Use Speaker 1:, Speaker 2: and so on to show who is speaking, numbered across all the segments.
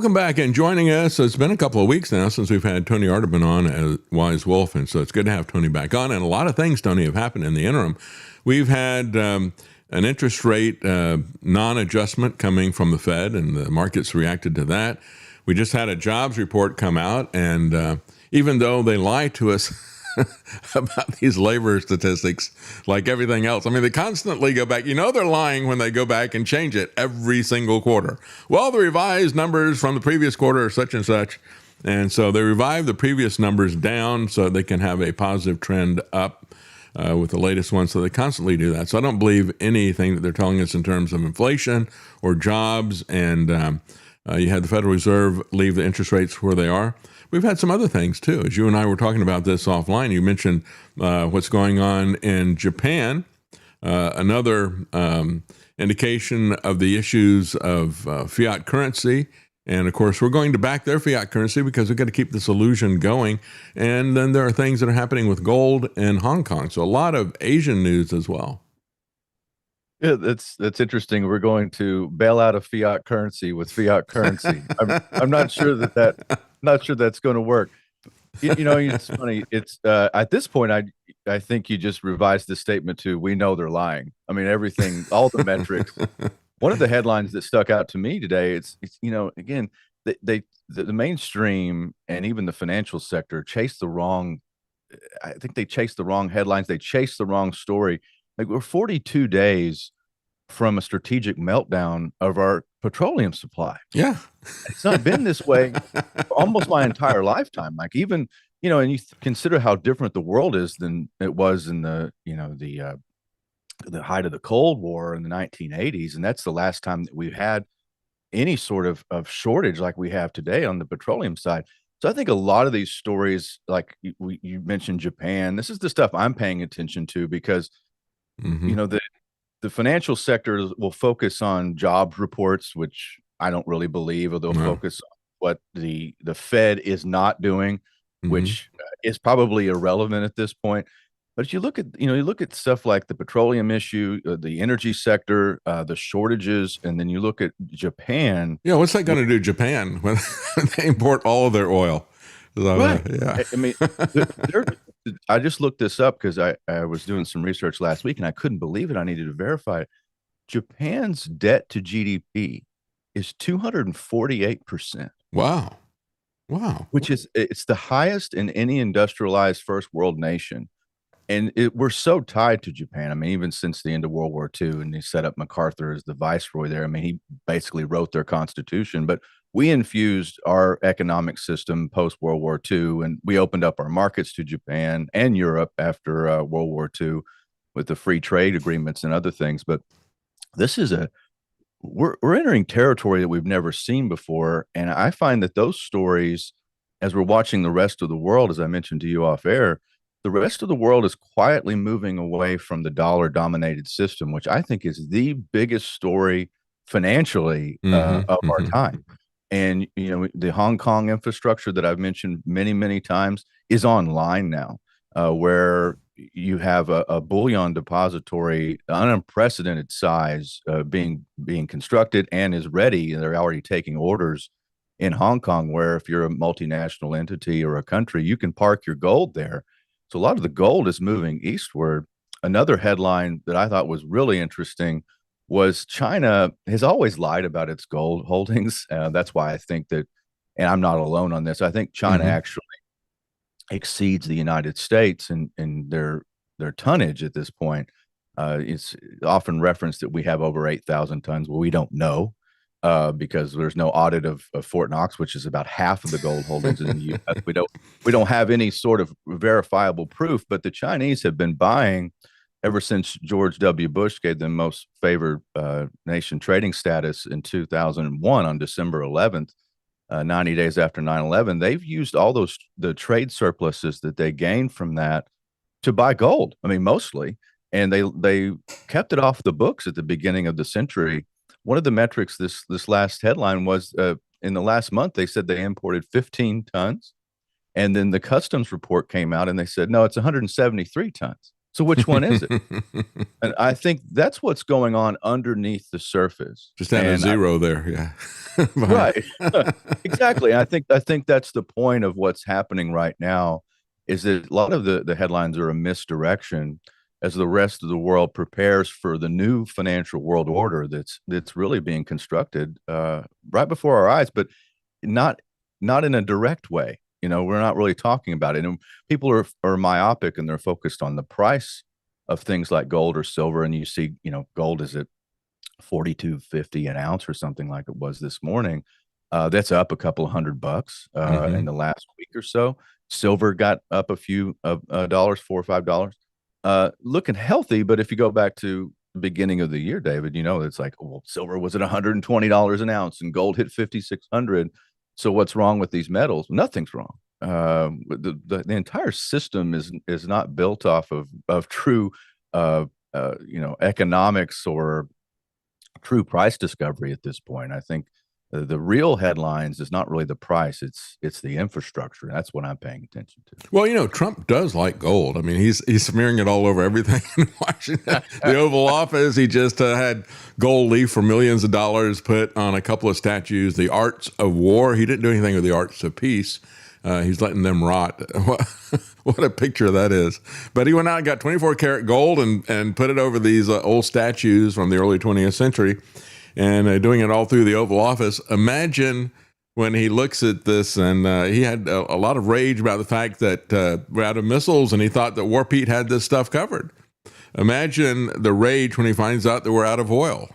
Speaker 1: Welcome back and joining us. It's been a couple of weeks now since we've had Tony Arterburn on as Wise Wolf, and so it's good to have Tony back on. And a lot of things, Tony, have happened in the interim. We've had an interest rate non-adjustment coming from the Fed, and the markets reacted to that. We just had a jobs report come out, and even though they lie to us about these labor statistics, like everything else. I mean, they constantly go back. You know they're lying when they go back and change it every single quarter. Well, the revised numbers from the previous quarter are such and such. And so they revive the previous numbers down so they can have a positive trend up with the latest one. So they constantly do that. So I don't believe anything that they're telling us in terms of inflation or jobs. And you had the Federal Reserve leave the interest rates where they are. We've had some other things, too. As you and I were talking about this offline, you mentioned what's going on in Japan, another indication of the issues of fiat currency. And, of course, we're going to back their fiat currency because we've got to keep this illusion going. And then there are things that are happening with gold in Hong Kong. So a lot of Asian news as well.
Speaker 2: Yeah, that's interesting. We're going to bail out of fiat currency with fiat currency. I'm not sure not sure that's going to work. It's funny. It's at this point, I think you just revised the statement to "we know they're lying." I mean, everything, all the metrics. One of the headlines that stuck out to me today, it's again, the mainstream and even the financial sector chase the wrong. I think they chase the wrong headlines. They chase the wrong story. Like, we're 42 days from a strategic meltdown of our petroleum supply.
Speaker 1: Yeah.
Speaker 2: It's not been this way for almost my entire lifetime. Like, even, and you consider how different the world is than it was in the height of the Cold War in the 1980s. And that's the last time that we've had any sort of shortage like we have today on the petroleum side. So I think a lot of these stories, like you mentioned Japan, this is the stuff I'm paying attention to because the financial sector will focus on jobs reports, which I don't really believe, or they'll focus on what the Fed is not doing, which is probably irrelevant at this point. But if you look at stuff like the petroleum issue, the energy sector, the shortages, and then you look at Japan.
Speaker 1: Yeah, what's that going to do, Japan, when they import all of their oil? So,
Speaker 2: right.
Speaker 1: Yeah.
Speaker 2: I mean, I just looked this up because I was doing some research last week and I couldn't believe it. I needed to verify it. Japan's debt to GDP is 248%.
Speaker 1: Wow.
Speaker 2: It's the highest in any industrialized first world nation. And we're so tied to Japan. I mean, even since the end of World War II, and they set up MacArthur as the viceroy there. I mean, he basically wrote their constitution, but we infused our economic system post World War II, and we opened up our markets to Japan and Europe after World War II with the free trade agreements and other things. But this is we're entering territory that we've never seen before. And I find that those stories, as we're watching the rest of the world, as I mentioned to you off air, the rest of the world is quietly moving away from the dollar-dominated system, which I think is the biggest story financially of our time. And, the Hong Kong infrastructure that I've mentioned many, many times is online now, where you have a bullion depository, unprecedented size, being constructed and is ready. They're already taking orders in Hong Kong, where if you're a multinational entity or a country, you can park your gold there. So a lot of the gold is moving eastward. Another headline that I thought was really interesting was China has always lied about its gold holdings. That's why I think that, and I'm not alone on this, I think China actually exceeds the United States in their tonnage at this point. It's often referenced that we have over 8,000 tons. Well, we don't know. Because there's no audit of Fort Knox, which is about half of the gold holdings in the U.S. We don't have any sort of verifiable proof, but the Chinese have been buying ever since George W. Bush gave them most favored nation trading status in 2001 on December 11th, 90 days after 9/11. They've used all the trade surpluses that they gained from that to buy gold. I mean, mostly, and they kept it off the books at the beginning of the century. One of the metrics this last headline was in the last month, they said they imported 15 tons. And then the customs report came out and they said, no, it's 173 tons. So which one is it? And I think that's what's going on underneath the surface.
Speaker 1: Just had a zero there. Yeah.
Speaker 2: Right. Exactly. I think that's the point of what's happening right now is that a lot of the headlines are a misdirection as the rest of the world prepares for the new financial world order that's really being constructed right before our eyes, but not not in a direct way. We're not really talking about it. And people are myopic and they're focused on the price of things like gold or silver. And you see, gold is at 42.50 an ounce or something like it was this morning. That's up a couple of $100 in the last week or so. Silver got up a few dollars, $4 or $5. Looking healthy, but if you go back to the beginning of the year, David, it's like, well, silver was at $120 an ounce and gold hit 5,600. So what's wrong with these metals? Nothing's wrong. The entire system is not built off of true economics or true price discovery at this point. I think the real headlines is not really the price; it's the infrastructure. That's what I'm paying attention to.
Speaker 1: Well, Trump does like gold. I mean, he's smearing it all over everything in Washington. The Oval Office, he just had gold leaf for millions of dollars put on a couple of statues. The arts of war, he didn't do anything with the arts of peace. He's letting them rot. What a picture that is. But he went out and got 24 karat gold and put it over these old statues from the early 20th century and doing it all through the Oval Office. Imagine when he looks at this, and he had a lot of rage about the fact that we're out of missiles, and he thought that War Pete had this stuff covered. Imagine the rage when he finds out that we're out of oil.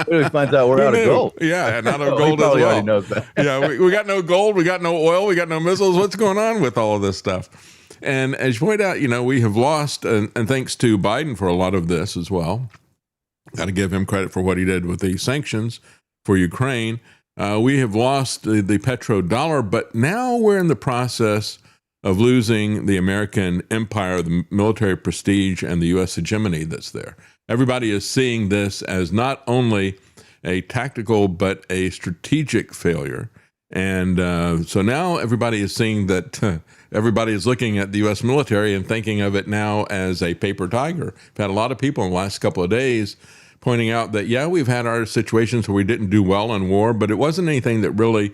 Speaker 2: When he finds out we're out of gold.
Speaker 1: Yeah, and out of gold as well.
Speaker 2: Already knows that.
Speaker 1: Yeah, we got no gold, we got no oil, we got no missiles. What's going on with all of this stuff? And as you point out, we have lost, and thanks to Biden for a lot of this as well. Got to give him credit for what he did with the sanctions for Ukraine. We have lost the petrodollar, but now we're in the process of losing the American empire, the military prestige, and the U.S. hegemony that's there. Everybody is seeing this as not only a tactical, but a strategic failure. And so now everybody is seeing that everybody is looking at the U.S. military and thinking of it now as a paper tiger. We've had a lot of people in the last couple of days pointing out that, yeah, we've had our situations where we didn't do well in war, but it wasn't anything that really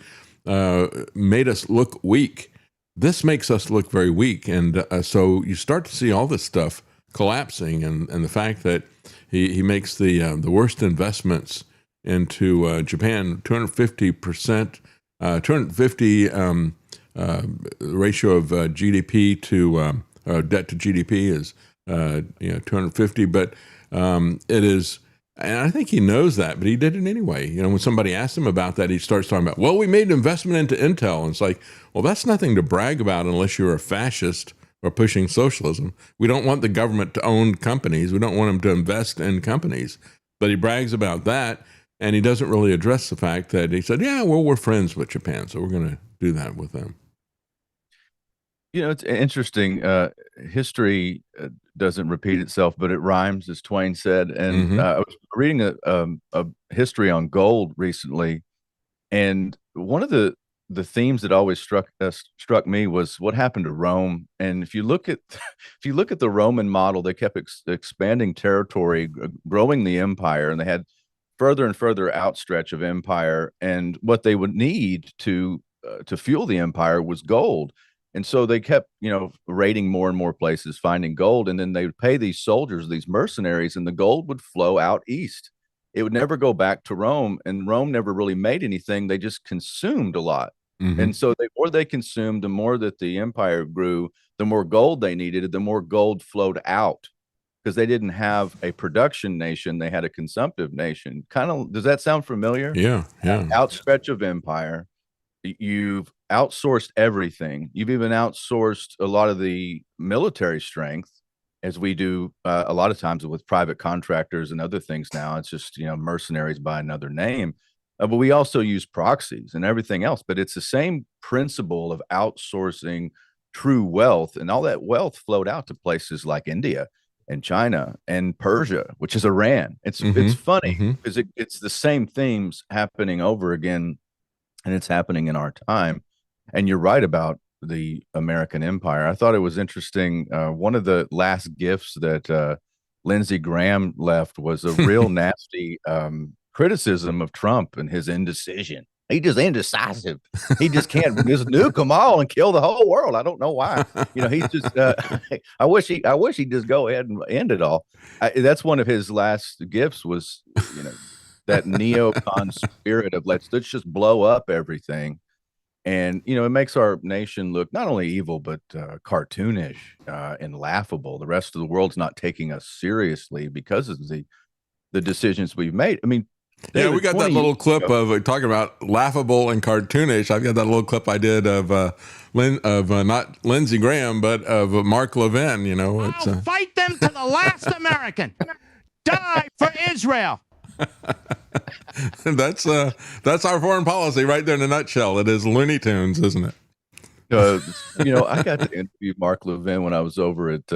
Speaker 1: made us look weak. This makes us look very weak. And so you start to see all this stuff collapsing, and the fact that he makes the worst investments into Japan, 250%, 250 ratio of GDP to debt to GDP is 250, but it is. And I think he knows that, but he did it anyway. When somebody asked him about that, he starts talking about, well, we made an investment into Intel. And it's like, well, that's nothing to brag about unless you're a fascist or pushing socialism. We don't want the government to own companies. We don't want them to invest in companies. But he brags about that, and he doesn't really address the fact that he said, yeah, well, we're friends with Japan, so we're going to do that with them.
Speaker 2: It's interesting. History doesn't repeat itself, but it rhymes, as Twain said. And I was reading a history on gold recently, and one of the themes that always struck me was what happened to Rome. And if you look at the Roman model, they kept expanding territory, growing the empire, and they had further and further outstretch of empire. And what they would need to fuel the empire was gold. And so they kept, raiding more and more places, finding gold, and then they would pay these soldiers, these mercenaries, and the gold would flow out east. It would never go back to Rome, and Rome never really made anything. They just consumed a lot. And so the more they consumed, the more that the empire grew, the more gold they needed, the more gold flowed out, because they didn't have a production nation. They had a consumptive nation. Kind of, does that sound familiar?
Speaker 1: Yeah.
Speaker 2: Outstretch of empire. You've outsourced everything. You've even outsourced a lot of the military strength, as we do a lot of times with private contractors and other things now. It's just, mercenaries by another name. But we also use proxies and everything else. But it's the same principle of outsourcing true wealth. And all that wealth flowed out to places like India and China and Persia, which is Iran. It's funny because it's the same themes happening over again. And it's happening in our time. And you're right about the American empire. I thought it was interesting. One of the last gifts that Lindsey Graham left was a real nasty criticism of Trump and his indecision. He just indecisive. He just can't just nuke them all and kill the whole world. I don't know why. He's just. I wish he'd just go ahead and end it all. That's one of his last gifts was, that neocon spirit of let's just blow up everything. And, it makes our nation look not only evil, but cartoonish and laughable. The rest of the world's not taking us seriously because of the decisions we've made. I mean,
Speaker 1: David, we got that little clip of talking about laughable and cartoonish. I've got that little clip I did of not Lindsey Graham, but of Mark Levin.
Speaker 3: I'll fight them to the last American. Die for Israel.
Speaker 1: That's our foreign policy right there in a nutshell. It is Looney Tunes, isn't it?
Speaker 2: I got to interview Mark Levin when I was over at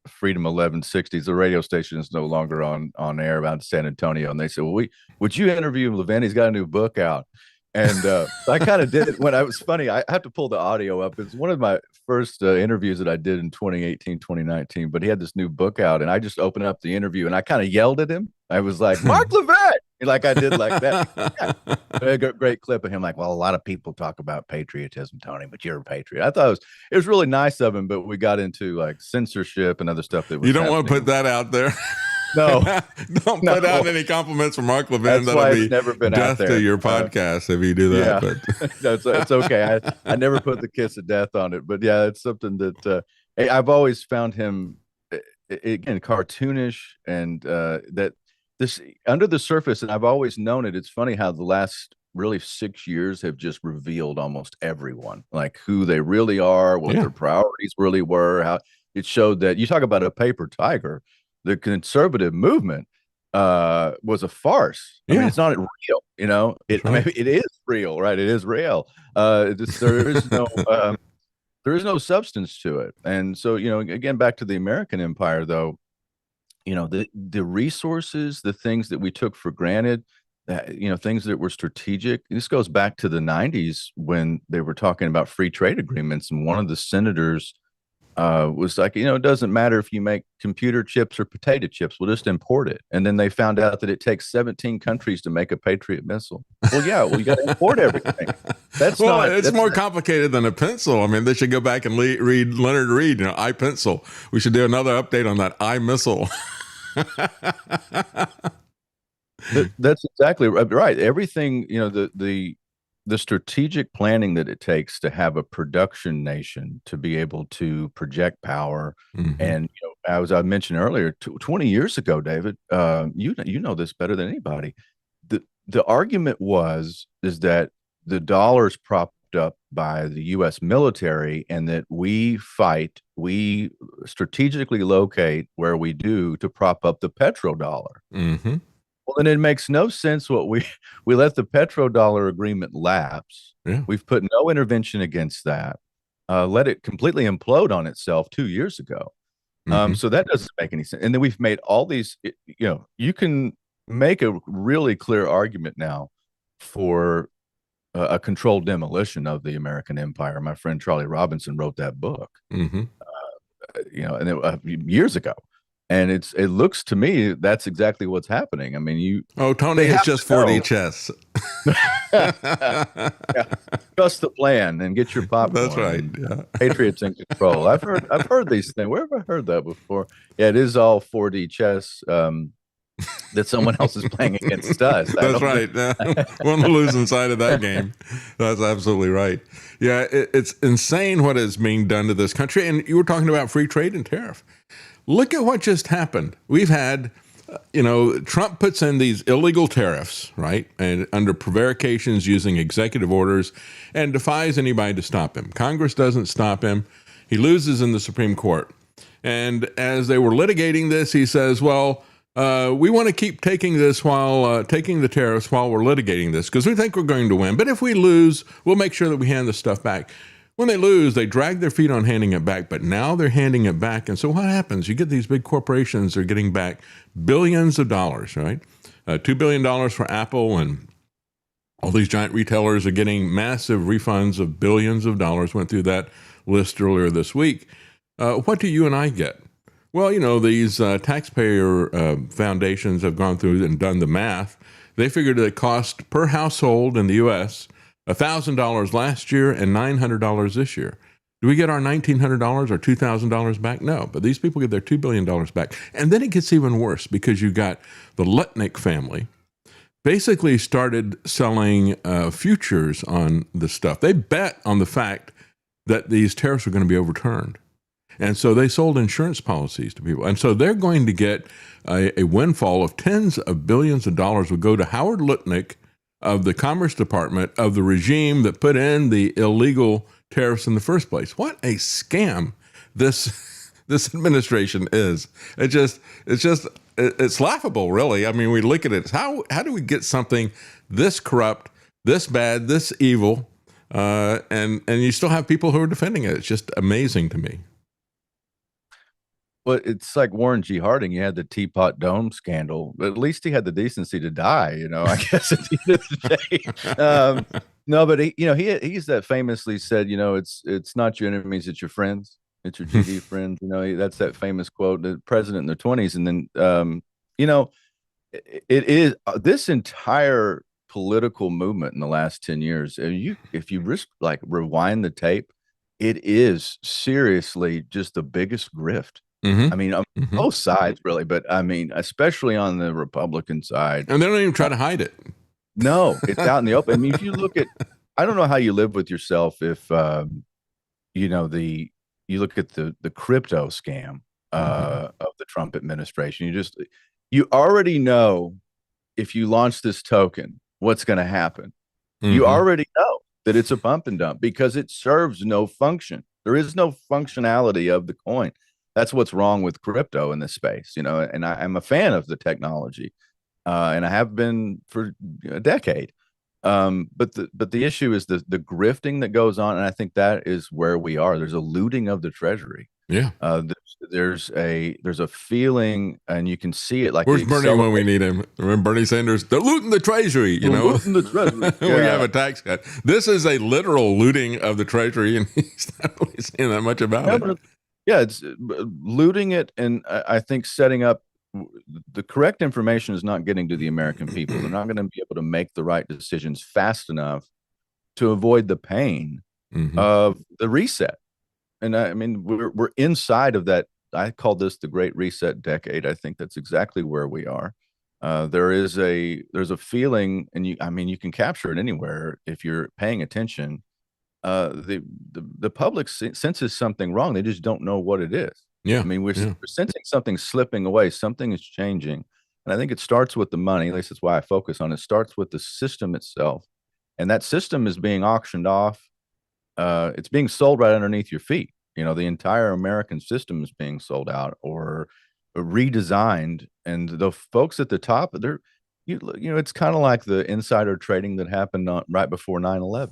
Speaker 2: Freedom 1160s. The radio station is no longer on air out in San Antonio, and they said, "Well, would you interview Levin? He's got a new book out." And I kind of did it when I was funny. I have to pull the audio up. It's one of my first interviews that I did in 2018, 2019. But he had this new book out, and I just opened up the interview and I kind of yelled at him. I was like, "Mark Levin!" Like I did like that. Yeah. A great clip of him. Like, well, a lot of people talk about patriotism, Tony, but you're a patriot. I thought it was really nice of him, but we got into like censorship and other stuff that was.
Speaker 1: You don't want to put that out there.
Speaker 2: No,
Speaker 1: don't put out any compliments from Mark Levin.
Speaker 2: That'll be never been
Speaker 1: death
Speaker 2: out there.
Speaker 1: To your podcast if you do that.
Speaker 2: Yeah. But. No, it's okay. I never put the kiss of death on it, but yeah, it's something that I've always found him again cartoonish and that this under the surface, and I've always known it. It's funny how the last really 6 years have just revealed almost everyone, like who they really are, what their priorities really were, how it showed that you talk about a paper tiger. The conservative movement was a farce. I mean, it's not real, It right. Maybe it is real, right? It is real. There is no substance to it. And so, again, back to the American empire, though, the resources, the things that we took for granted, things that were strategic. This goes back to the 90s when they were talking about free trade agreements, and one of the senators was like, it doesn't matter if you make computer chips or potato chips, we'll just import it. And then they found out that it takes 17 countries to make a Patriot missile. Well, you got to import everything.
Speaker 1: It's more complicated than a pencil. I mean, they should go back and read Leonard Reed, iPencil. We should do another update on that iMissile.
Speaker 2: That's exactly right. Everything, the strategic planning that it takes to have a production nation to be able to project power. Mm-hmm. And, as I mentioned earlier, 20 years ago, David, you know this better than anybody. The argument is that the dollar's propped up by the U.S. military, and that we strategically locate where we do to prop up the petrodollar. Mm-hmm. Well, then it makes no sense what we let the petrodollar agreement lapse. Yeah. We've put no intervention against that. Let it completely implode on itself 2 years ago. Mm-hmm. So that doesn't make any sense. And then we've made all these, you can make a really clear argument now for a controlled demolition of the American empire. My friend Charlie Robinson wrote that book, mm-hmm. Years ago. And it looks to me that's exactly what's happening. I mean,
Speaker 1: Tony, it's just 4D chess.
Speaker 2: Trust the plan and get your popcorn.
Speaker 1: That's right. Yeah.
Speaker 2: Patriots in control. I've heard these things. Where have I heard that before? Yeah, it is all 4D chess that someone else is playing against us.
Speaker 1: That's right. We're on the losing side of that game. That's absolutely right. Yeah, it's insane what is being done to this country. And you were talking about free trade and tariff. Look at what just happened. We've had, Trump puts in these illegal tariffs, right? And under prevarications using executive orders, and defies anybody to stop him. Congress doesn't stop him. He loses in the Supreme Court. And as they were litigating this, he says, well, we want to keep taking this taking the tariffs while we're litigating this because we think we're going to win. But if we lose, we'll make sure that we hand the stuff back. When they lose, they drag their feet on handing it back, but now they're handing it back. And so what happens? You get these big corporations, they're getting back billions of dollars, right? $2 billion for Apple and All these giant retailers are getting massive refunds of billions of dollars. Went through that list earlier this week. What do you and I get? Well, these taxpayer foundations have gone through and done the math. They figured it cost per household in the U.S. $1,000 last year and $900 this year. Do we get our $1,900 or $2,000 back? No, but these people get their $2 billion back. And then it gets even worse because you got the Lutnick family basically started selling futures on the stuff. They bet on the fact that these tariffs are going to be overturned. And so they sold insurance policies to people. And so they're going to get a windfall of tens of billions of dollars will go to Howard Lutnick of the Commerce Department of the regime that put in the illegal tariffs in the first place. What a scam this administration is. It's laughable, really. I mean, we look at it. How do we get something this corrupt, this bad, this evil, and you still have people who are defending it? It's just amazing to me.
Speaker 2: Well, it's like Warren G. Harding. You had the Teapot Dome scandal, but at least he had the decency to die. I guess at the end of the day. No, but he's that famously said, it's not your enemies, it's your friends. It's your GD friends. That's that famous quote, the president in the 1920s. And then, it is this entire political movement in the last 10 years. If you rewind the tape, it is seriously just the biggest grift.
Speaker 1: Mm-hmm.
Speaker 2: I mean, both sides really, but I mean, especially on the Republican side.
Speaker 1: And they don't even try to hide it.
Speaker 2: No, it's out in the open. I mean, if you look at, I don't know how you live with yourself if, you look at the crypto scam of the Trump administration. You already know if you launch this token, what's going to happen. Mm-hmm. You already know that it's a pump and dump because it serves no function. There is no functionality of the coin. That's what's wrong with crypto in this space, and I'm a fan of the technology, and I have been for a decade. But the issue is the grifting that goes on, and I think that is where we are. There's a looting of the treasury.
Speaker 1: Yeah.
Speaker 2: There's a feeling, and you can see it. Like,
Speaker 1: where's Bernie when we need him? Remember Bernie Sanders? They're looting the treasury.
Speaker 2: Looting the treasury.
Speaker 1: We have a tax cut. This is a literal looting of the treasury, and he's not really saying that much about it.
Speaker 2: Yeah, it's looting it, and I think setting up the correct information is not getting to the American people. They're not going to be able to make the right decisions fast enough to avoid the pain of the reset. And I mean, we're inside of that. I call this the Great Reset decade. I think that's exactly where we are. There's a feeling, and you can capture it anywhere if you're paying attention. The public senses something wrong. They just don't know what it is.
Speaker 1: Yeah.
Speaker 2: I mean, we're sensing something slipping away. Something is changing. And I think it starts with the money. At least that's why I focus on it. It starts with the system itself. And that system is being auctioned off. It's being sold right underneath your feet. The entire American system is being sold out or redesigned. And the folks at the top, it's kind of like the insider trading that happened right before 9/11.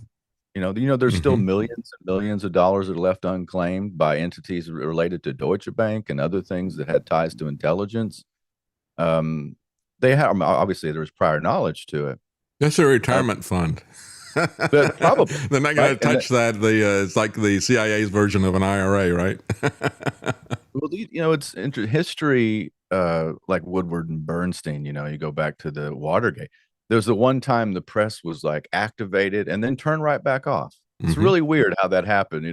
Speaker 2: There's still millions and millions of dollars that are left unclaimed by entities related to Deutsche Bank and other things that had ties to intelligence. They have, obviously there was prior knowledge to it.
Speaker 1: That's a retirement fund.
Speaker 2: But probably
Speaker 1: they're not going to touch that. It's like the CIA's version of an IRA, right?
Speaker 2: Well, it's history, like Woodward and Bernstein. You go back to the Watergate. There's the one time the press was like activated and then turned right back off. It's really weird how that happened.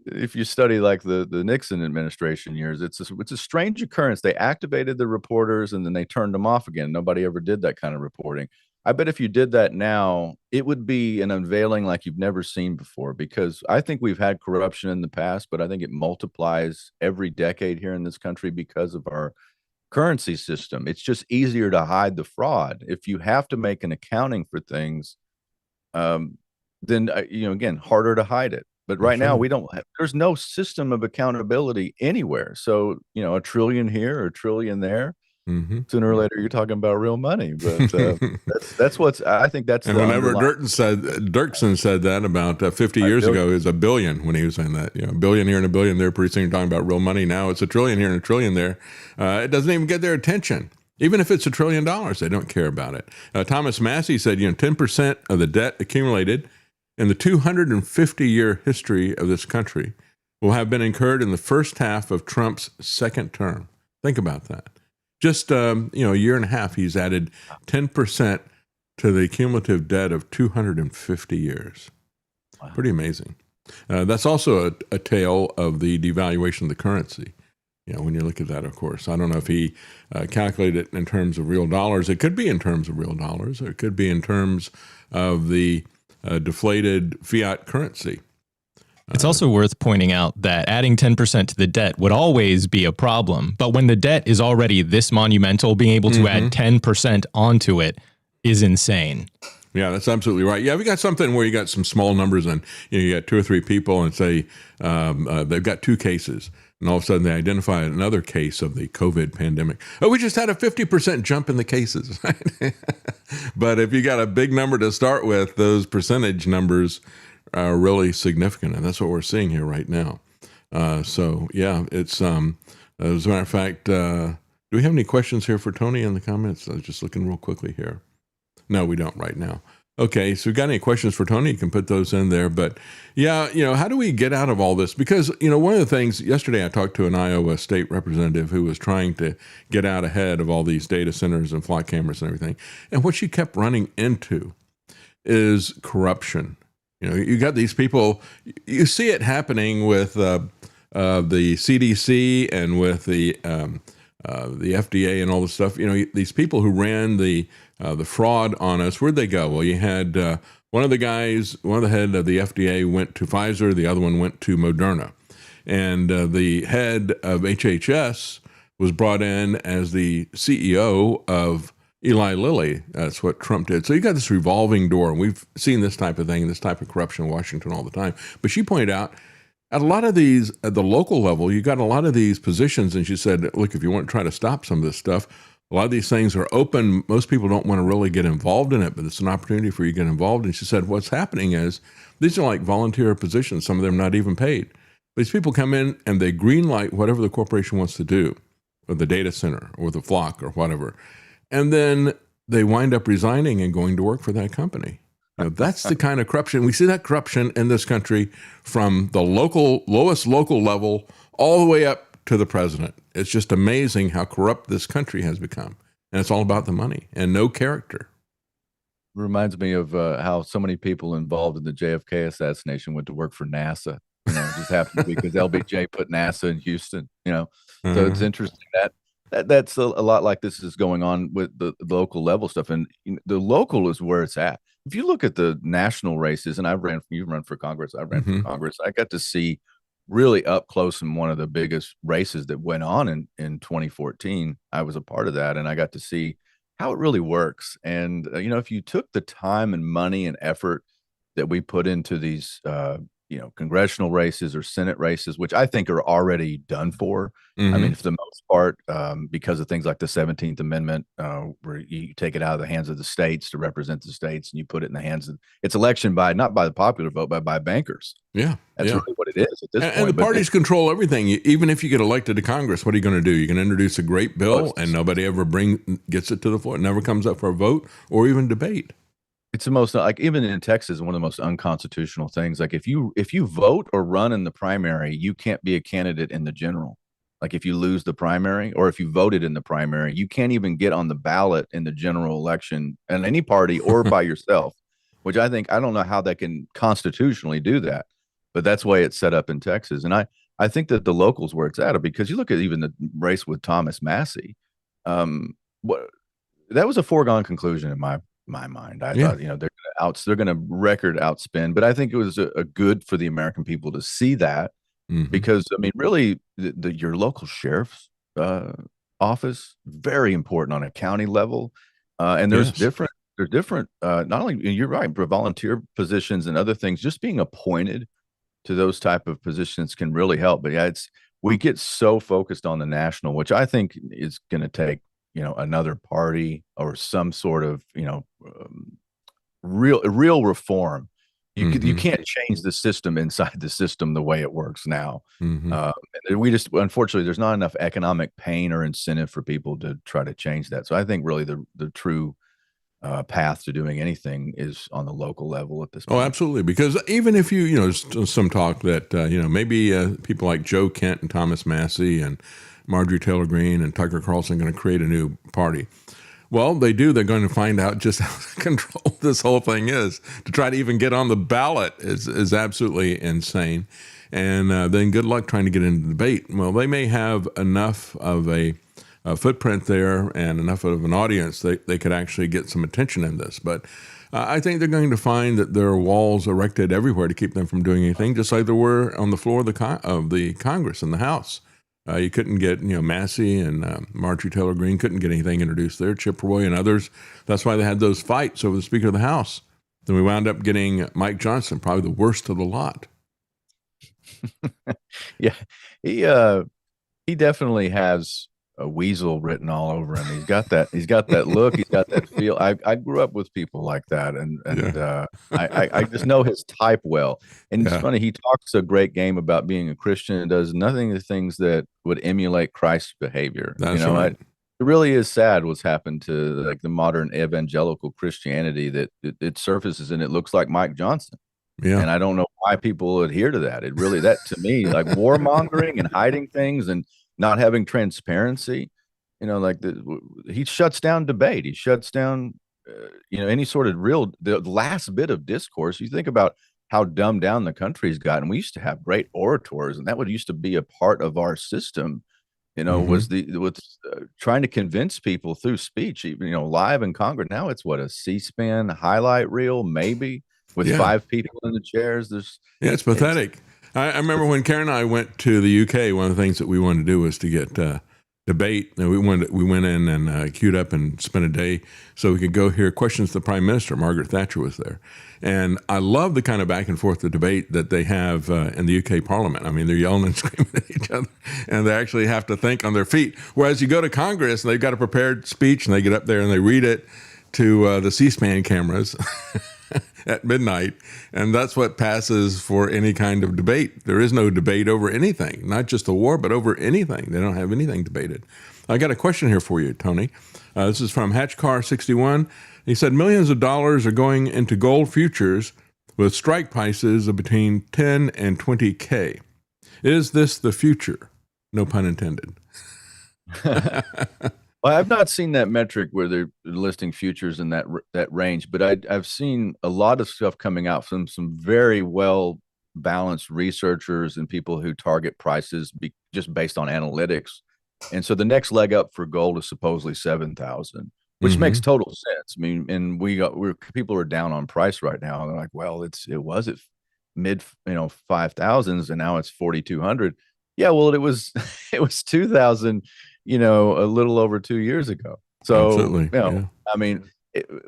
Speaker 2: If you study like the Nixon administration years, it's a strange occurrence. They activated the reporters and then they turned them off again. Nobody ever did that kind of reporting. I bet if you did that now, it would be an unveiling like you've never seen before, because I think we've had corruption in the past, but I think it multiplies every decade here in this country because of our currency system. It's just easier to hide the fraud. If you have to make an accounting for things, then again, harder to hide it. But right now there's no system of accountability anywhere. So, a trillion here or a trillion there, sooner or later you're talking about real money. But that's I think that's.
Speaker 1: And whenever Dirksen said that about 50 years ago, it was a billion when he was saying that. A billion here and a billion there. Pretty soon you're talking about real money. Now it's a trillion here and a trillion there. It doesn't even get their attention. Even if it's $1 trillion, they don't care about it. Thomas Massey said, 10% of the debt accumulated in the 250-year history of this country will have been incurred in the first half of Trump's second term. Think about that. Just, a year and a half, he's added 10% to the cumulative debt of 250 years. Wow. Pretty amazing. That's also a tale of the devaluation of the currency. When you look at that, of course. I don't know if he calculated it in terms of real dollars. It could be in terms of real dollars, or it could be in terms of the deflated fiat currency.
Speaker 4: It's also worth pointing out that adding 10% to the debt would always be a problem. But when the debt is already this monumental, being able to add 10% onto it is insane.
Speaker 1: Yeah, that's absolutely right. Yeah, we got something where you got some small numbers and you got 2 or 3 people and say they've got 2 cases. And all of a sudden they identify another case of the COVID pandemic. Oh, we just had a 50% jump in the cases. Right? But if you got a big number to start with, those percentage numbers are really significant. And that's what we're seeing here right now. So, yeah, it's as a matter of fact, do we have any questions here for Tony in the comments? I was just looking real quickly here. No, we don't right now. Okay, so if you've got any questions for Tony, you can put those in there. But yeah, how do we get out of all this? Because, one of the things, yesterday I talked to an Iowa state representative who was trying to get out ahead of all these data centers and flock cameras and everything. And what she kept running into is corruption. You got these people, you see it happening with the CDC and with the FDA and all this stuff. These people who ran the fraud on us, where'd they go? Well, you had one of the head of the FDA went to Pfizer, the other one went to Moderna. And the head of HHS was brought in as the CEO of Eli Lilly. That's what Trump did. So you got this revolving door, and we've seen this type of thing, this type of corruption in Washington all the time. But she pointed out, at a lot of these, at the local level, you got a lot of these positions, and she said, look, if you want to try to stop some of this stuff, a lot of these things are open. Most people don't want to really get involved in it, but it's an opportunity for you to get involved. And she said, what's happening is these are like volunteer positions. Some of them not even paid. But these people come in and they greenlight whatever the corporation wants to do, or the data center, or the flock, or whatever. And then they wind up resigning and going to work for that company. That's the kind of corruption. We see that corruption in this country from the lowest local level all the way up to the president. It's just amazing how corrupt this country has become. And it's all about the money and no character.
Speaker 2: Reminds me of how so many people involved in the JFK assassination went to work for NASA. It just happened to be because LBJ put NASA in Houston, So it's interesting that's a lot like this is going on with the local level stuff. And the local is where it's at. If you look at the national races, and you ran for Congress, I ran for Congress, I got to see really up close in one of the biggest races that went on in 2014. I was a part of that, and I got to see how it really works. And, if you took the time and money and effort that we put into these, congressional races or Senate races, which I think are already done for. I mean, for the most part, because of things like the 17th Amendment, where you take it out of the hands of the states to represent the states and you put it in the hands of it's election not by the popular vote, but by bankers.
Speaker 1: Yeah.
Speaker 2: That's really what it is at this point.
Speaker 1: And the parties control everything. Even if you get elected to Congress, what are you going to do? You're going to introduce a great bill and nobody ever gets it to the floor. It never comes up for a vote or even debate.
Speaker 2: It's the most, like, even in Texas, one of the most unconstitutional things. Like if you vote or run in the primary, you can't be a candidate in the general. Like if you lose the primary, or if you voted in the primary, you can't even get on the ballot in the general election in any party or by yourself, which I don't know how they can constitutionally do that, but that's the way it's set up in Texas. And I think that the locals where it's at, because you look at even the race with Thomas Massey, that was a foregone conclusion in my mind. I thought, they're going to record outspend, but I think it was a good for the American people to see that, because I mean, really, your local sheriff's office, very important on a county level, and there's different. Not only, you're right, but volunteer positions and other things. Just being appointed to those type of positions can really help. But yeah, we get so focused on the national, which I think is going to take another party or some sort of real reform You can't change the system inside the system the way it works now. And we just, unfortunately, there's not enough economic pain or incentive for people to try to change that. So I think really the true path to doing anything is on the local level at this point.
Speaker 1: Oh, absolutely. Because even if some talk that, maybe people like Joe Kent and Thomas Massey and Marjorie Taylor Greene and Tucker Carlson are going to create a new party. Well, they're going to find out just how controlled this whole thing is. To try to even get on the ballot is absolutely insane. And then good luck trying to get into the debate. Well, they may have enough of a footprint there and enough of an audience that they could actually get some attention in this. But I think they're going to find that there are walls erected everywhere to keep them from doing anything, just like there were on the floor of the Congress and the House. You couldn't get, Massey and Marjorie Taylor Greene couldn't get anything introduced there, Chip Roy and others. That's why they had those fights over the Speaker of the House. Then we wound up getting Mike Johnson, probably the worst of the lot.
Speaker 2: Yeah, he definitely has a weasel written all over him. He's got that look. He's got that feel. I grew up with people like that, and I just know his type well. And it's funny. He talks a great game about being a Christian and does nothing of the things that would emulate Christ's behavior.
Speaker 1: That's right.
Speaker 2: It really is sad what's happened to like the modern evangelical Christianity that it surfaces and it looks like Mike Johnson. Yeah. And I don't know why people adhere to that. It really, that to me, like warmongering and hiding things and not having transparency, he shuts down debate. He shuts down, any sort of the last bit of discourse. You think about how dumbed down the country's gotten. We used to have great orators, and that used to be a part of our system. Was trying to convince people through speech, even, live in Congress. Now it's a C-SPAN highlight reel, maybe with 5 people in the chairs.
Speaker 1: It's pathetic. I remember when Karen and I went to the UK, one of the things that we wanted to do was to get debate. And we went in and queued up and spent a day so we could go hear questions to the Prime Minister. Margaret Thatcher was there. And I love the kind of back and forth, the debate that they have in the UK Parliament. I mean, they're yelling and screaming at each other, and they actually have to think on their feet. Whereas you go to Congress, and they've got a prepared speech, and they get up there and they read it to the C-SPAN cameras at midnight, and that's what passes for any kind of debate. There is no debate over anything, not just the war, but over anything. They don't have anything debated. I got a question here for you, Tony. This is from Hatchcar61. He said, millions of dollars are going into gold futures with strike prices of between 10 and 20K. Is this the future? No pun intended.
Speaker 2: Well, I've not seen that metric where they're listing futures in that range, but I've seen a lot of stuff coming out from some very well balanced researchers and people who target prices just based on analytics. And so the next leg up for gold is supposedly 7,000, which makes total sense. I mean, and people are down on price right now. They're like, well, it was at mid 5,000s and now it's 4,200. Yeah, well, it was 2,000. A little over 2 years ago. So,
Speaker 1: absolutely.
Speaker 2: I mean,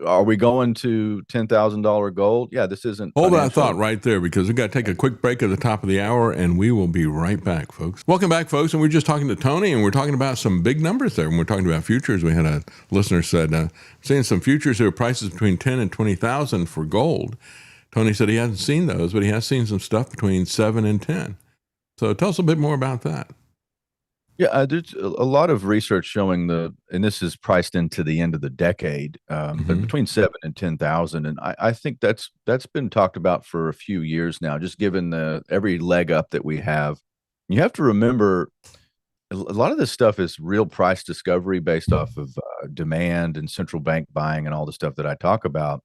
Speaker 2: are we going to $10,000 gold? Yeah, this isn't.
Speaker 1: Hold that thought right there, because we've got to take a quick break at the top of the hour, and we will be right back, folks. Welcome back, folks. And we're just talking to Tony, and we're talking about some big numbers there. When we're talking about futures, we had a listener said, seeing some futures there are prices between 10 and 20,000 for gold. Tony said he hasn't seen those, but he has seen some stuff between 7 and 10. So tell us a bit more about that.
Speaker 2: Yeah, there's a lot of research showing and this is priced into the end of the decade, but between 7 and 10,000, and I think that's been talked about for a few years now. Just given every leg up that we have, you have to remember a lot of this stuff is real price discovery based off of demand and central bank buying and all the stuff that I talk about.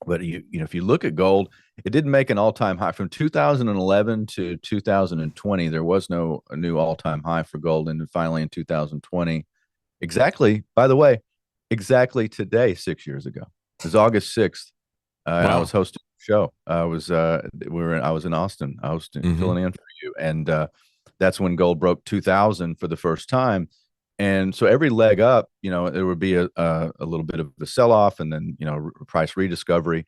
Speaker 2: But if you look at gold, it didn't make an all-time high from 2011 to 2020. There was no new all-time high for gold, and then finally in 2020, exactly today, 6 years ago, it was August 6th. And I was hosting a show. I was in Austin. I was filling in for you, and that's when gold broke 2,000 for the first time. And so every leg up, there would be a little bit of a sell-off and then, price rediscovery.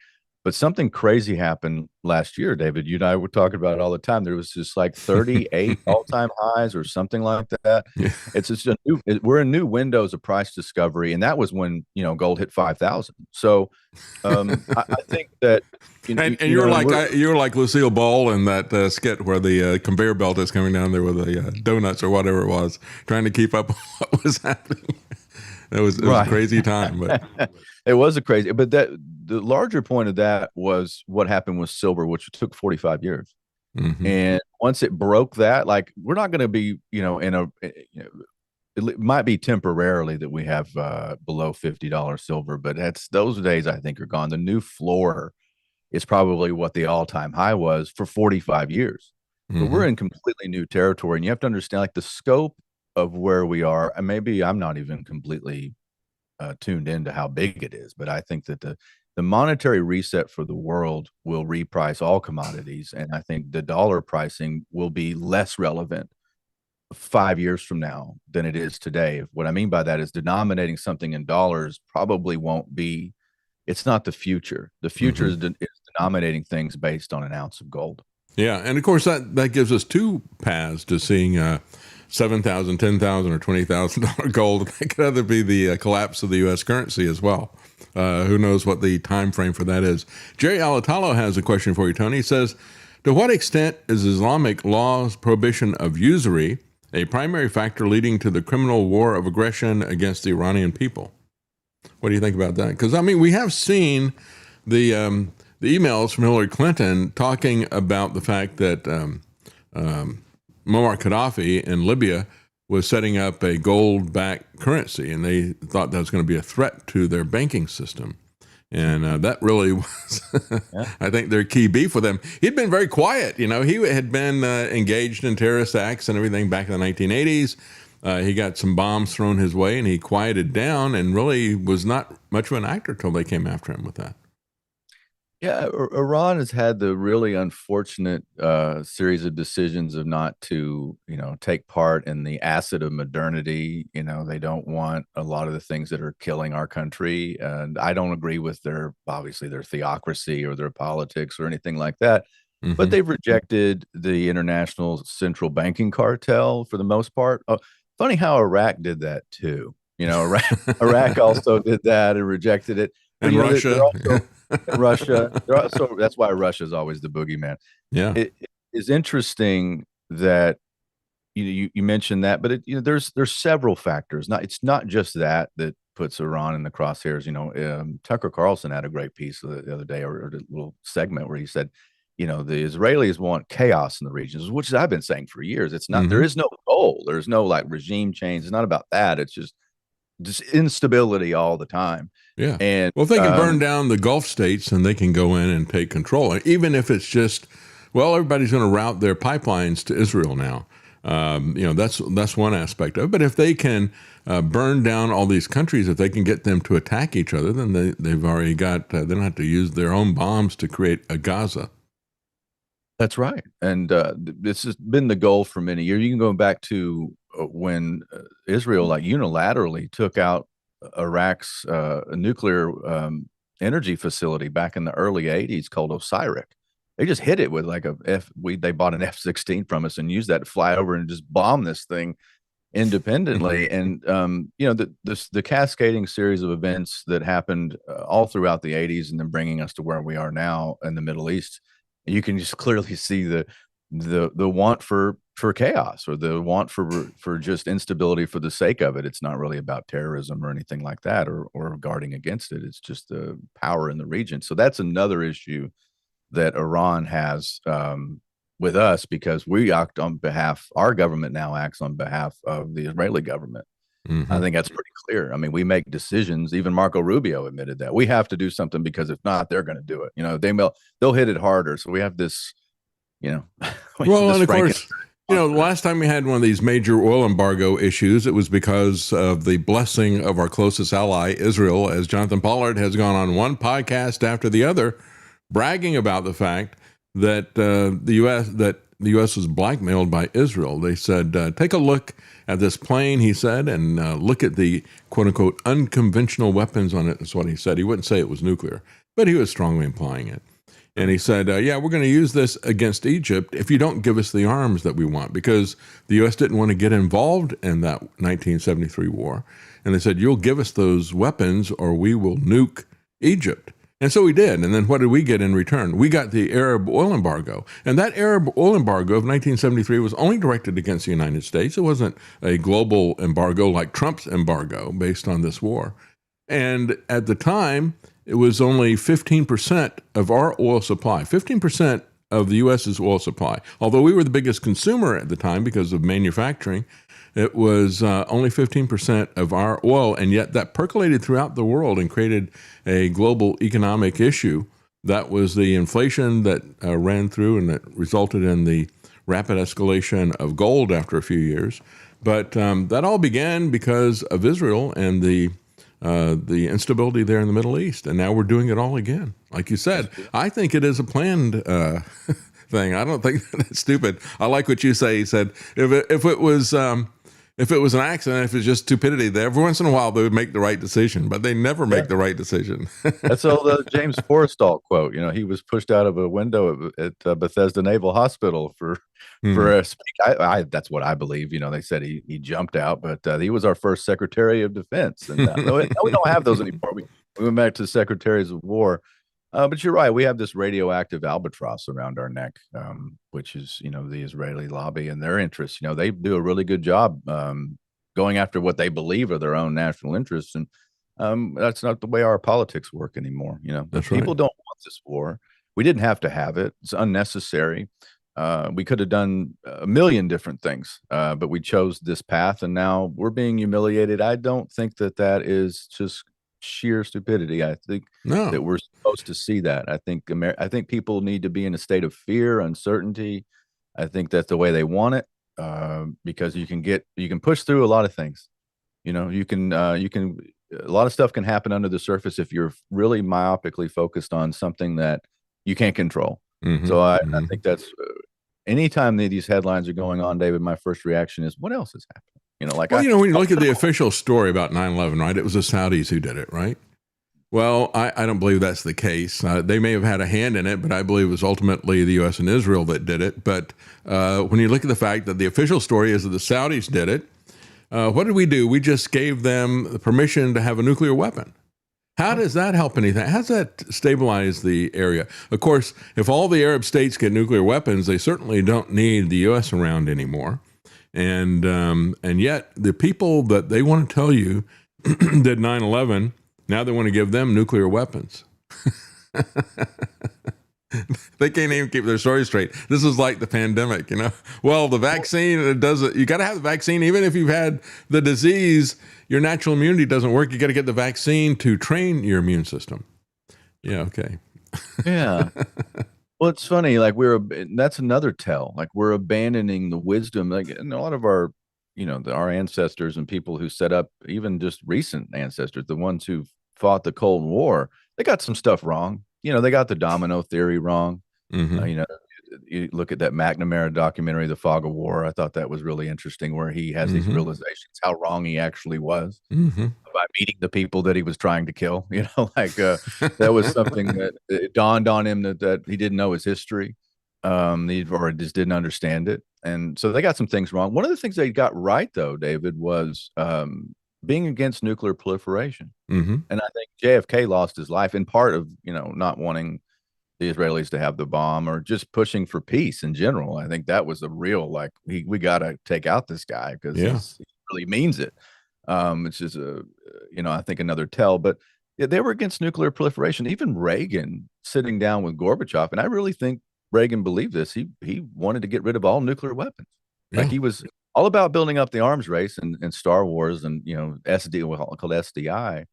Speaker 2: But something crazy happened last year, David. You and I were talking about it all the time. There was just like 38 all-time highs or something like that.
Speaker 1: Yeah.
Speaker 2: It's just we're in new windows of price discovery, and that was when gold hit 5,000. So I think that
Speaker 1: and you're like Lucille Ball in that skit where the conveyor belt is coming down there with the donuts or whatever it was, trying to keep up with what was happening. It was a crazy time, but
Speaker 2: it was a crazy. But the larger point of that was what happened with silver, which took 45 years.
Speaker 1: Mm-hmm.
Speaker 2: And once it broke that, like, we're not going to be, it might be temporarily that we have below $50 silver, but those days I think are gone. The new floor is probably what the all-time high was for 45 years.
Speaker 1: Mm-hmm.
Speaker 2: But we're in completely new territory, and you have to understand, like, the scope of where we are. And maybe I'm not even completely tuned into how big it is, but I think that the monetary reset for the world will reprice all commodities, and I think the dollar pricing will be less relevant 5 years from now than it is today. What I mean by that is denominating something in dollars probably won't be. It's not the future. The future is denominating things based on an ounce of gold.
Speaker 1: Yeah, and of course that gives us two paths to seeing $7,000, $10,000, or $20,000 gold. That could either be the collapse of the U.S. currency as well. Who knows what the time frame for that is? Jerry Alatalo has a question for you, Tony. He says, to what extent is Islamic law's prohibition of usury a primary factor leading to the criminal war of aggression against the Iranian people? What do you think about that? Because, I mean, we have seen the emails from Hillary Clinton talking about the fact that Muammar Gaddafi in Libya was setting up a gold-backed currency, and they thought that was going to be a threat to their banking system. And that really was, I think, their key beef with him. He'd been very quiet. He had been engaged in terrorist acts and everything back in the 1980s. He got some bombs thrown his way, and he quieted down and really was not much of an actor till they came after him with that.
Speaker 2: Yeah, Iran has had the really unfortunate series of decisions of not to, take part in the acid of modernity. They don't want a lot of the things that are killing our country. And I don't agree with their theocracy or their politics or anything like that. Mm-hmm. But they've rejected the international central banking cartel for the most part. Funny how Iraq did that too. Iraq also did that and rejected it.
Speaker 1: And Russia.
Speaker 2: Russia. That's why Russia is always the boogeyman.
Speaker 1: Yeah.
Speaker 2: It is interesting that you mentioned that, but there's several factors. It's not just that puts Iran in the crosshairs. Tucker Carlson had a great piece the other day, or a little segment where he said, the Israelis want chaos in the regions, which I've been saying for years. It's not. Mm-hmm. There is no goal. There's no regime change. It's not about that. It's just instability all the time.
Speaker 1: Yeah.
Speaker 2: And
Speaker 1: if they can burn down the Gulf states, and they can go in and take control, even if it's just, everybody's going to route their pipelines to Israel now. That's one aspect of it. But if they can burn down all these countries, if they can get them to attack each other, then they've already got, they don't have to use their own bombs to create a Gaza.
Speaker 2: That's right. And this has been the goal for many years. You can go back to when Israel unilaterally took out Iraq's nuclear energy facility back in the early 80s called Osiris. They just hit it with they bought an F-16 from us and used that to fly over and just bomb this thing independently. And the cascading series of events that happened all throughout the 80s and then bringing us to where we are now in the Middle East, you can just clearly see the want for chaos, or the want for just instability for the sake of it. It's not really about terrorism or anything like that, or guarding against it. It's just the power in the region. So that's another issue that Iran has with us, because we act on behalf, our government now acts on behalf of the Israeli government. Mm-hmm. I think that's pretty clear. I mean, we make decisions. Even Marco Rubio admitted that we have to do something, because if not, they're going to do it. They'll hit it harder. So we have this,
Speaker 1: and of course, the last time we had one of these major oil embargo issues, it was because of the blessing of our closest ally, Israel, as Jonathan Pollard has gone on one podcast after the other, bragging about the fact that the U.S. was blackmailed by Israel. They said, take a look at this plane, he said, and look at the quote-unquote unconventional weapons on it. That's what he said. He wouldn't say it was nuclear. but he was strongly implying it. And he said, yeah, we're going to use this against Egypt if you don't give us the arms that we want, because the U.S. didn't want to get involved in that 1973 war. And they said, you'll give us those weapons or we will nuke Egypt. And so we did. And then what did we get in return? We got the Arab oil embargo. And that Arab oil embargo of 1973 was only directed against the United States. It wasn't a global embargo like Trump's embargo based on this war. And at the time, it was only 15% of our oil supply, 15% of the U.S.'s oil supply. Although we were the biggest consumer at the time because of manufacturing, it was only 15% of our oil, and yet that percolated throughout the world and created a global economic issue. That was the inflation that ran through and that resulted in the rapid escalation of gold after a few years. But that all began because of Israel and the instability there in the Middle East. And now we're doing it all again. Like you said, I think it is a planned thing. I don't think that's stupid. I like what you say. He said, if it was an accident, if it's just stupidity, every once in a while they would make the right decision, but they never make the right decision.
Speaker 2: That's old James Forrestal quote. He was pushed out of a window at Bethesda Naval Hospital for a speak. That's what I believe. They said he jumped out, but he was our first Secretary of Defense, and no, we don't have those anymore. We went back to Secretaries of War. But you're right. We have this radioactive albatross around our neck, which is, the Israeli lobby and their interests. They do a really good job going after what they believe are their own national interests. And that's not the way our politics work anymore.
Speaker 1: That's
Speaker 2: people
Speaker 1: right.
Speaker 2: don't want this war. We didn't have to have it. It's unnecessary. We could have done a million different things, but we chose this path, and now we're being humiliated. I don't think that is just sheer stupidity. I think that we're supposed to see that. I think people need to be in a state of fear, uncertainty. I think that's the way they want it, because you can push through a lot of things. A lot of stuff can happen under the surface if you're really myopically focused on something that you can't control. So I think that's anytime these headlines are going on, David, my first reaction is, what else is happening?
Speaker 1: When you look at the official story about 9/11, right, it was the Saudis who did it, right? Well, I don't believe that's the case. They may have had a hand in it, but I believe it was ultimately the U.S. and Israel that did it. But when you look at the fact that the official story is that the Saudis did it, what did we do? We just gave them the permission to have a nuclear weapon. How does that help anything? How does that stabilize the area? Of course, if all the Arab states get nuclear weapons, they certainly don't need the U.S. around anymore. And yet the people that they want to tell you did 9/11, now they want to give them nuclear weapons. They can't even keep their story straight. This is like the pandemic, Well, the vaccine, you got to have the vaccine. Even if you've had the disease, your natural immunity doesn't work. You got to get the vaccine to train your immune system. Yeah. Okay.
Speaker 2: Yeah. Well, it's funny, that's another tell. We're abandoning the wisdom, and a lot of our, our ancestors and people who set up, even just recent ancestors, the ones who fought the Cold War, they got some stuff wrong. They got the domino theory wrong. You look at that McNamara documentary, The Fog of War. I thought that was really interesting, where he has these realizations, how wrong he actually was by meeting the people that he was trying to kill. That was something that it dawned on him that he didn't know his history, or just didn't understand it. And so they got some things wrong. One of the things they got right, though, David, was being against nuclear proliferation. And I think JFK lost his life in part of, not wanting the Israelis to have the bomb, or just pushing for peace in general. I think that was a real, we got to take out this guy because he really means it. It's just I think another tell, but they were against nuclear proliferation. Even Reagan sitting down with Gorbachev, and I really think Reagan believed this. He wanted to get rid of all nuclear weapons. He was all about building up the arms race and Star Wars and called SDI,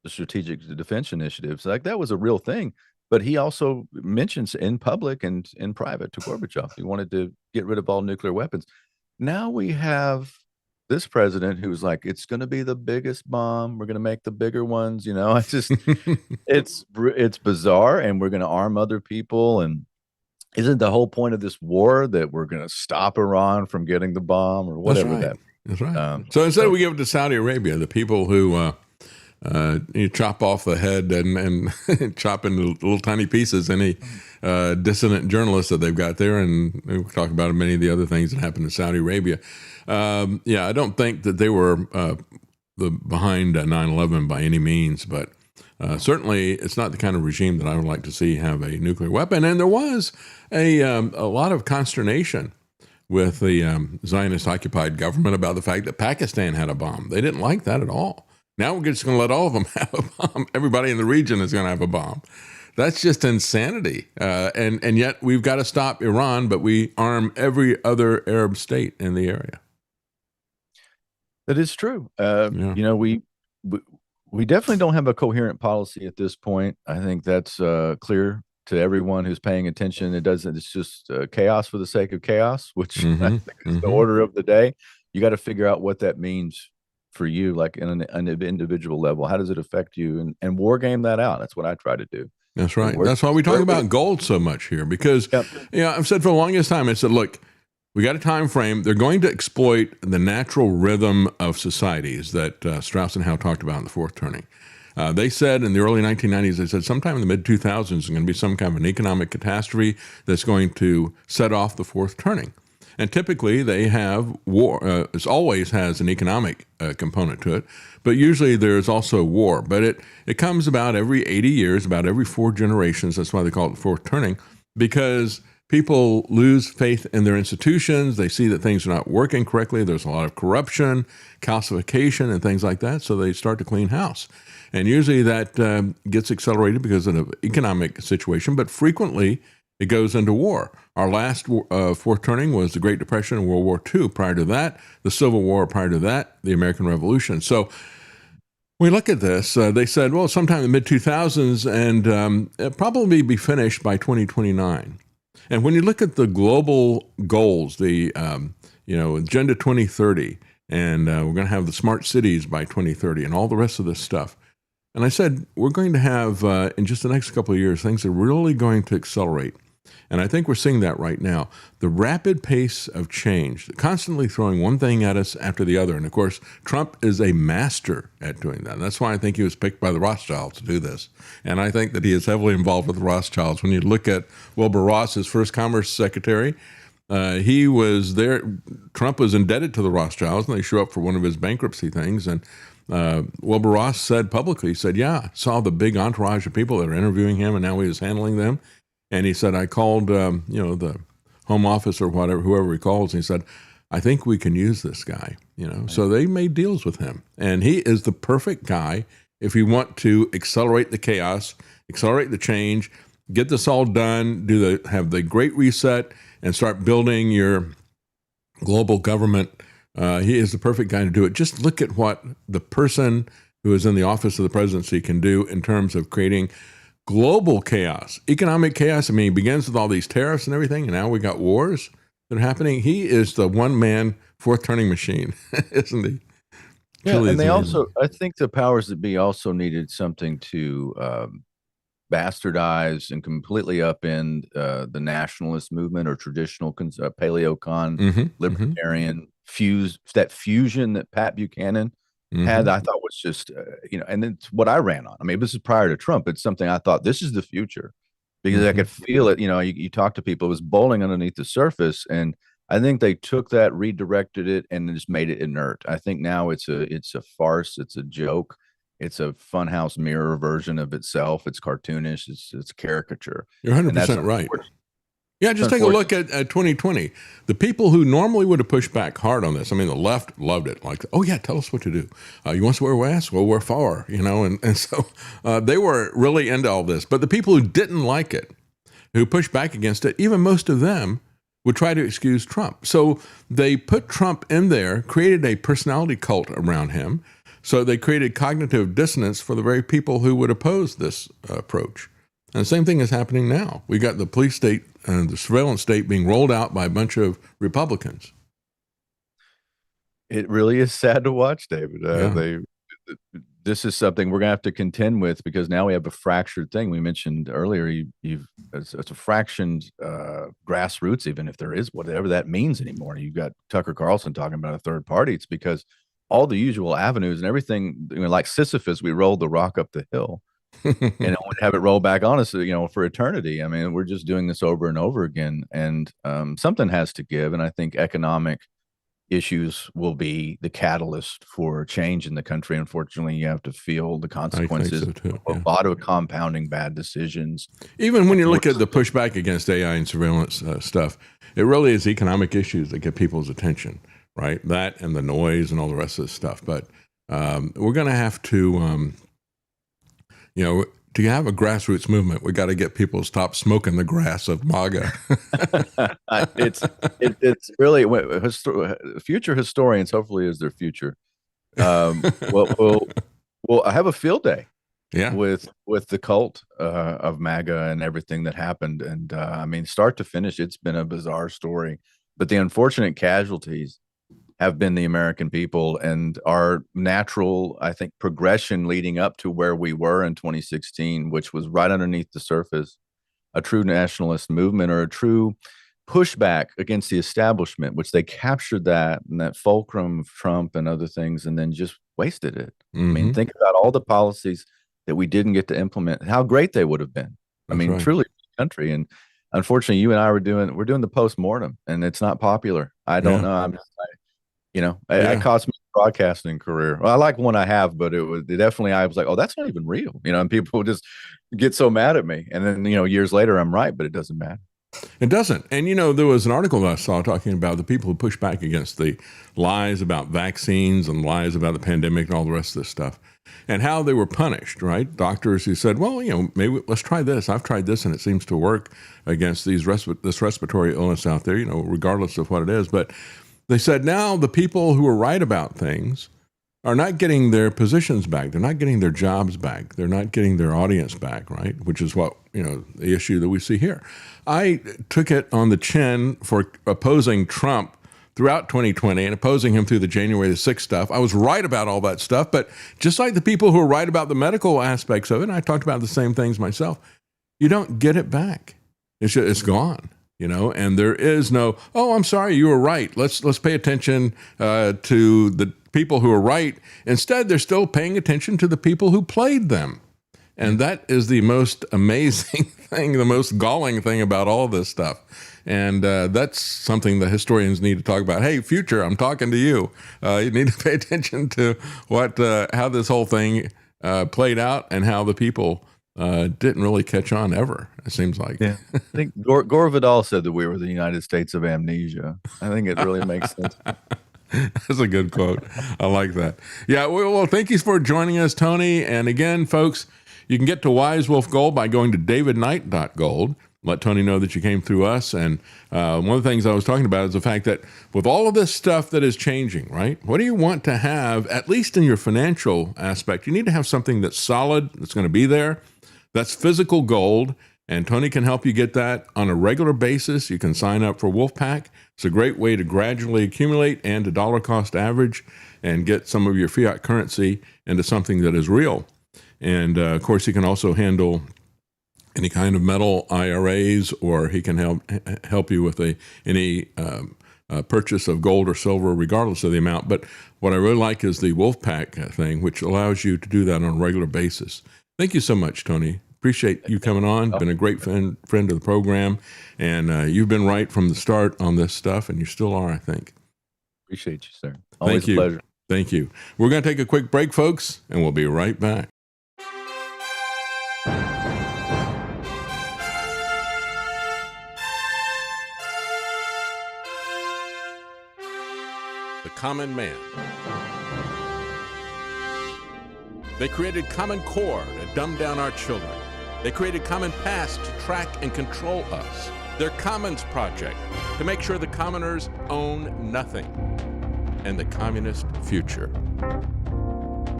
Speaker 2: the Strategic Defense Initiatives. That was a real thing. But he also mentions in public and in private to Gorbachev, he wanted to get rid of all nuclear weapons. Now we have this president who's like, it's going to be the biggest bomb. We're going to make the bigger ones. I just, it's bizarre, and we're going to arm other people. And isn't the whole point of this war that we're going to stop Iran from getting the bomb or whatever?
Speaker 1: That's right. So instead we give it to Saudi Arabia, the people who You chop off the head and chop into little tiny pieces any dissident journalists that they've got there. And we'll talk about many of the other things that happened in Saudi Arabia. I don't think that they were behind 9/11 by any means, but certainly it's not the kind of regime that I would like to see have a nuclear weapon. And there was a lot of consternation with the Zionist-occupied government about the fact that Pakistan had a bomb. They didn't like that at all. Now we're just going to let all of them have a bomb. Everybody in the region is going to have a bomb. That's just insanity. And yet we've got to stop Iran, but we arm every other Arab state in the area.
Speaker 2: That is true. We definitely don't have a coherent policy at this point. I think that's clear to everyone who's paying attention. It's just chaos for the sake of chaos, which I think is the order of the day. You got to figure out what that means for you, like in an individual level. How does it affect you? And war game that out. That's what I try to do.
Speaker 1: That's right. That's why we talk about gold so much here, because I've said for the longest time, I said, look, we got a time frame. They're going to exploit the natural rhythm of societies that Strauss and Howe talked about in the fourth turning. They said in the early 1990s, they said sometime in the mid-2000s, there's going to be some kind of an economic catastrophe that's going to set off the fourth turning. And typically they have war. It always has an economic component to it, but usually there's also war. But it comes about every 80 years, about every 4 generations. That's why they call it the fourth turning, because people lose faith in their institutions. They see that things are not working correctly. There's a lot of corruption, calcification, and things like that. So they start to clean house. And usually that gets accelerated because of an economic situation, but frequently it goes into war. Our last fourth turning was the Great Depression and World War II. Prior to that, the Civil War. Prior to that, the American Revolution. So we look at this. They said, well, sometime in the mid-2000s, and it'll probably be finished by 2029. And when you look at the global goals, the Agenda 2030, and we're going to have the smart cities by 2030 and all the rest of this stuff. And I said, we're going to have, in just the next couple of years, things are really going to accelerate. And I think we're seeing that right now. The rapid pace of change, constantly throwing one thing at us after the other. And of course, Trump is a master at doing that. And that's why I think he was picked by the Rothschilds to do this. And I think that he is heavily involved with the Rothschilds. When you look at Wilbur Ross, his first Commerce Secretary, he was there. Trump was indebted to the Rothschilds, and they show up for one of his bankruptcy things. And Wilbur Ross said publicly, he said, saw the big entourage of people that are interviewing him, and now he was handling them. And he said, I called, the Home Office or whatever, whoever he calls, and he said, I think we can use this guy, So they made deals with him. And he is the perfect guy if you want to accelerate the chaos, accelerate the change, get this all done, have the Great Reset, and start building your global government. He is the perfect guy to do it. Just look at what the person who is in the office of the presidency can do in terms of creating global chaos, economic chaos. I mean, he begins with all these tariffs and everything, and now we got wars that are happening. He is the one-man fourth turning machine, isn't he?
Speaker 2: Yeah, and they also, I think the powers that be also needed something to bastardize and completely upend the nationalist movement or traditional paleocon libertarian fusion that Pat Buchanan had. I thought was just and it's what I ran on. I mean, this is prior to Trump. It's something I thought this is the future, because I could feel it. You talk to people, it was bowling underneath the surface, and I think they took that, redirected it, and just made it inert. I think now it's a farce, it's a joke, it's a funhouse mirror version of itself. It's cartoonish, it's caricature.
Speaker 1: You're 100% right. Yeah, just take a look at 2020. The people who normally would have pushed back hard on this, I mean, the left loved it. Like, oh, yeah, tell us what to do. You want us to wear masks? Well, wear far, And so they were really into all this. But the people who didn't like it, who pushed back against it, even most of them would try to excuse Trump. So they put Trump in there, created a personality cult around him. So they created cognitive dissonance for the very people who would oppose this approach. And the same thing is happening now. We got the police state and the surveillance state being rolled out by a bunch of Republicans.
Speaker 2: It really is sad to watch, David. This is something we're going to have to contend with, because now we have a fractured thing. We mentioned earlier, it's a fractioned grassroots, even if there is whatever that means anymore. You've got Tucker Carlson talking about a third party. It's because all the usual avenues and everything. Like Sisyphus, we rolled the rock up the hill and have it roll back on us, for eternity. I mean, we're just doing this over and over again, and something has to give. And I think economic issues will be the catalyst for change in the country. Unfortunately, you have to feel the consequences
Speaker 1: so too,
Speaker 2: of a lot of compounding bad decisions.
Speaker 1: Even when you look at the pushback against AI and surveillance stuff, it really is economic issues that get people's attention, right? That and the noise and all the rest of this stuff. But we're going to have to, to have a grassroots movement, we got to get people to stop smoking the grass of MAGA.
Speaker 2: It's really future historians. Hopefully, is their future. Well, I have a field day.
Speaker 1: Yeah,
Speaker 2: with the cult of MAGA and everything that happened, and I mean, start to finish, it's been a bizarre story. But the unfortunate casualties have been the American people, and our natural, I think, progression leading up to where we were in 2016, which was right underneath the surface, a true nationalist movement or a true pushback against the establishment, which they captured that and that fulcrum of Trump and other things, and then just wasted it. I mean, think about all the policies that we didn't get to implement, how great they would have been. I mean, truly, country. And unfortunately, you and I we're doing the postmortem, and it's not popular. I don't know. It cost me a broadcasting career. Well, I like one I have, but I was like, oh, that's not even real, and people just get so mad at me. And then, years later, I'm right, but it doesn't matter.
Speaker 1: It doesn't. And, there was an article that I saw talking about the people who push back against the lies about vaccines and lies about the pandemic and all the rest of this stuff, and how they were punished, right? Doctors who said, well, maybe let's try this. I've tried this and it seems to work against this respiratory illness out there, regardless of what it is. But they said now the people who are right about things are not getting their positions back. They're not getting their jobs back. They're not getting their audience back, right? Which is what, the issue that we see here. I took it on the chin for opposing Trump throughout 2020 and opposing him through the January the 6th stuff. I was right about all that stuff, but just like the people who are right about the medical aspects of it, and I talked about the same things myself, you don't get it back. It's gone. And there is no, oh, I'm sorry, you were right. Let's pay attention to the people who are right. Instead, they're still paying attention to the people who played them. And that is the most amazing thing, the most galling thing about all this stuff. And that's something that historians need to talk about. Hey, future, I'm talking to you. You need to pay attention to how this whole thing played out and how the people didn't really catch on ever, it seems like.
Speaker 2: Yeah. I think Gore Vidal said that we were the United States of amnesia. I think it really makes sense.
Speaker 1: That's a good quote. I like that. Yeah, well, thank you for joining us, Tony. And again, folks, you can get to Wise Wolf Gold by going to davidknight.gold. Let Tony know that you came through us. And one of the things I was talking about is the fact that with all of this stuff that is changing, right? What do you want to have, at least in your financial aspect? You need to have something that's solid, that's going to be there. That's physical gold. And Tony can help you get that on a regular basis. You can sign up for Wolfpack. It's a great way to gradually accumulate and to dollar cost average and get some of your fiat currency into something that is real. And of course, he can also handle any kind of metal IRAs, or he can help you with any purchase of gold or silver, regardless of the amount. But what I really like is the Wolfpack thing, which allows you to do that on a regular basis. Thank you so much, Tony. Appreciate you coming on. Been a great friend of the program, and you've been right from the start on this stuff, and you still are, I think.
Speaker 2: Appreciate you, sir. Always
Speaker 1: a
Speaker 2: pleasure.
Speaker 1: Thank you. We're going to take a quick break, folks, and we'll be right back. The common man. They created Common Core to dumb down our children. They created Common Pass to track and control us. Their Commons Project to make sure the commoners own nothing. And the communist future.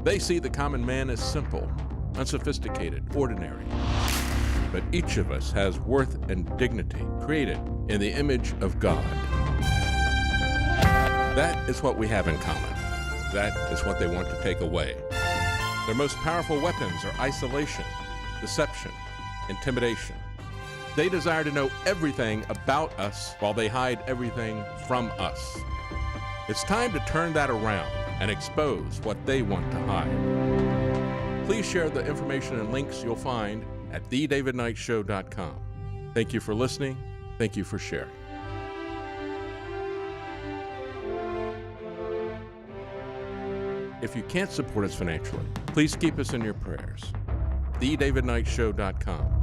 Speaker 1: They see the common man as simple, unsophisticated, ordinary. But each of us has worth and dignity, created in the image of God. That is what we have in common. That is what they want to take away. Their most powerful weapons are isolation, deception, intimidation. They desire to know everything about us while they hide everything from us. It's time to turn that around. and expose what they want to hide. Please share the information and links you'll find at thedavidknightshow.com. Thank you for listening. Thank you for sharing. If you can't support us financially, please keep us in your prayers. thedavidknightshow.com.